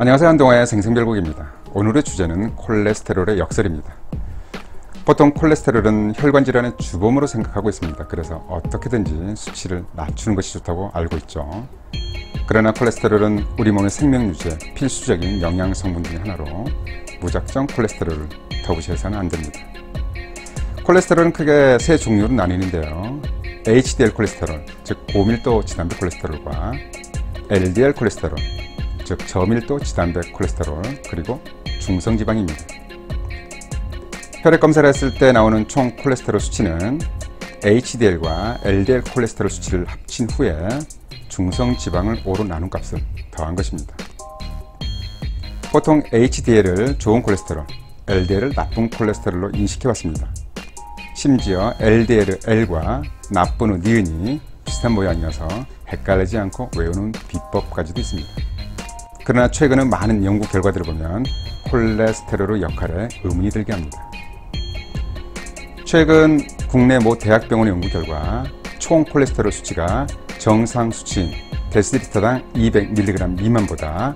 안녕하세요. 한동화의 생생별곡입니다. 오늘의 주제는 콜레스테롤의 역설입니다. 보통 콜레스테롤은 혈관 질환의 주범으로 생각하고 있습니다. 그래서 어떻게든지 수치를 낮추는 것이 좋다고 알고 있죠. 그러나 콜레스테롤은 우리 몸의 생명 유지에 필수적인 영양 성분 중의 하나로 무작정 콜레스테롤을 더 무시해서는 안 됩니다. 콜레스테롤은 크게 세 종류로 나뉘는데요. HDL 콜레스테롤, 즉 고밀도 지단백 콜레스테롤과 LDL 콜레스테롤, 즉 저밀도 지단백 콜레스테롤, 그리고 중성지방입니다. 혈액 검사를 했을 때 나오는 총 콜레스테롤 수치는 HDL과 LDL 콜레스테롤 수치를 합친 후에 중성지방을 5로 나눈 값을 더한 것입니다. 보통 HDL을 좋은 콜레스테롤, LDL을 나쁜 콜레스테롤로 인식해왔습니다. 심지어 LDL의 L과 나쁜 니은이 비슷한 모양이어서 헷갈리지 않고 외우는 비법까지도 있습니다. 그러나 최근의 많은 연구 결과들을 보면 콜레스테롤의 역할에 의문이 들게 합니다. 최근 국내 모 대학병원 연구 결과 총 콜레스테롤 수치가 정상 수치인 데시리터당 200mg 미만보다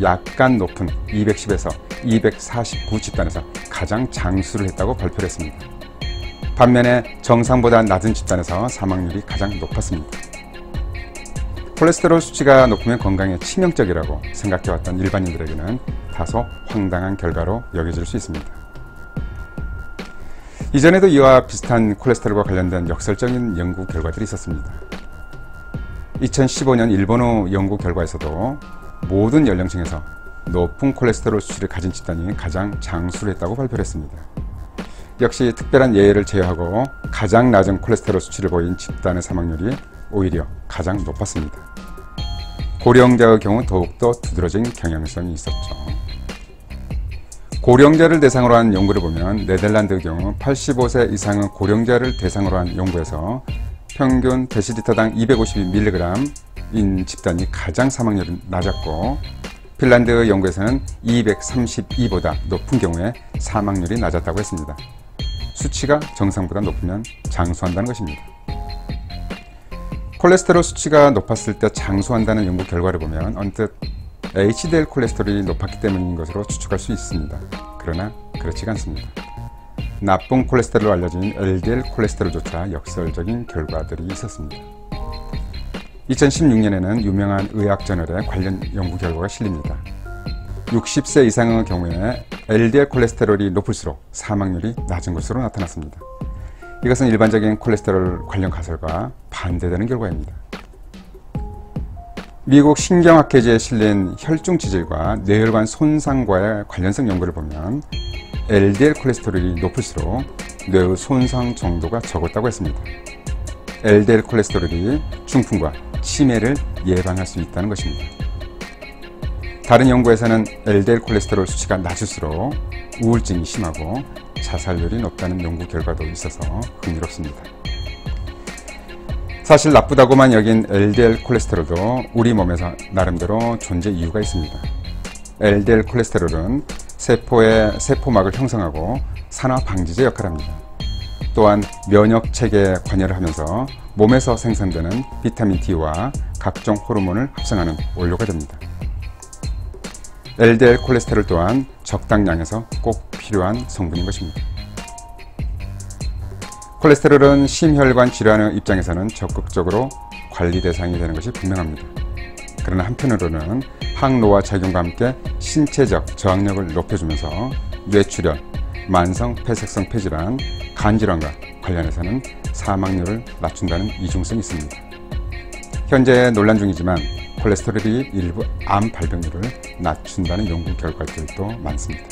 약간 높은 210에서 249 집단에서 가장 장수를 했다고 발표를 했습니다. 반면에 정상보다 낮은 집단에서 사망률이 가장 높았습니다. 콜레스테롤 수치가 높으면 건강에 치명적이라고 생각해왔던 일반인들에게는 다소 황당한 결과로 여겨질 수 있습니다. 이전에도 이와 비슷한 콜레스테롤과 관련된 역설적인 연구 결과들이 있었습니다. 2015년 일본의 연구 결과에서도 모든 연령층에서 높은 콜레스테롤 수치를 가진 집단이 가장 장수를 했다고 발표했습니다. 역시 특별한 예외를 제외하고 가장 낮은 콜레스테롤 수치를 보인 집단의 사망률이 오히려 가장 높았습니다. 고령자의 경우 더욱더 두드러진 경향성이 있었죠. 고령자를 대상으로 한 연구를 보면 네덜란드의 경우 85세 이상의 고령자를 대상으로 한 연구에서 평균 데시리터당 252mg인 집단이 가장 사망률이 낮았고, 핀란드의 연구에서는 232보다 높은 경우에 사망률이 낮았다고 했습니다. 수치가 정상보다 높으면 장수한다는 것입니다. 콜레스테롤 수치가 높았을 때 장수한다는 연구 결과를 보면 언뜻 HDL 콜레스테롤이 높았기 때문인 것으로 추측할 수 있습니다. 그러나 그렇지가 않습니다. 나쁜 콜레스테롤로 알려진 LDL 콜레스테롤조차 역설적인 결과들이 있었습니다. 2016년에는 유명한 의학저널에 관련 연구 결과가 실립니다. 60세 이상의 경우에 LDL 콜레스테롤이 높을수록 사망률이 낮은 것으로 나타났습니다. 이것은 일반적인 콜레스테롤 관련 가설과 반대되는 결과입니다. 미국 신경학회지에 실린 혈중 지질과 뇌혈관 손상과의 관련성 연구를 보면 LDL 콜레스테롤이 높을수록 뇌의 손상 정도가 적었다고 했습니다. LDL 콜레스테롤이 중풍과 치매를 예방할 수 있다는 것입니다. 다른 연구에서는 LDL 콜레스테롤 수치가 낮을수록 우울증이 심하고 자살률이 높다는 연구 결과도 있어서 흥미롭습니다. 사실 나쁘다고만 여긴 LDL 콜레스테롤도 우리 몸에서 나름대로 존재 이유가 있습니다. LDL 콜레스테롤은 세포의 세포막을 형성하고 산화 방지제 역할을 합니다. 또한 면역 체계에 관여를 하면서 몸에서 생산되는 비타민 D와 각종 호르몬을 합성하는 원료가 됩니다. LDL 콜레스테롤 또한 적당량에서 꼭 필요한 성분인 것입니다. 콜레스테롤은 심혈관 질환의 입장에서는 적극적으로 관리 대상이 되는 것이 분명합니다. 그러나 한편으로는 항노화 작용과 함께 신체적 저항력을 높여주면서 뇌출혈, 만성 폐색성 폐질환, 간질환과 관련해서는 사망률을 낮춘다는 이중성이 있습니다. 현재 논란 중이지만 콜레스테롤이 일부 암 발병률을 낮춘다는 연구 결과들도 많습니다.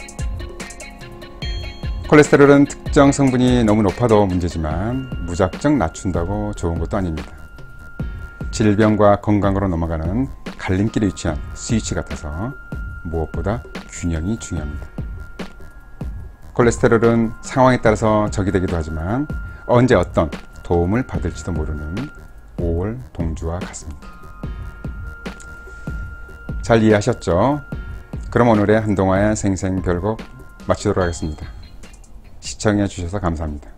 콜레스테롤은 특정 성분이 너무 높아도 문제지만 무작정 낮춘다고 좋은 것도 아닙니다. 질병과 건강으로 넘어가는 갈림길에 위치한 스위치 같아서 무엇보다 균형이 중요합니다. 콜레스테롤은 상황에 따라서 적이 되기도 하지만 언제 어떤 도움을 받을지도 모르는 5월 동주와 같습니다. 잘 이해하셨죠? 그럼 오늘의 한동화의 생생별곡 마치도록 하겠습니다. 시청해 주셔서 감사합니다.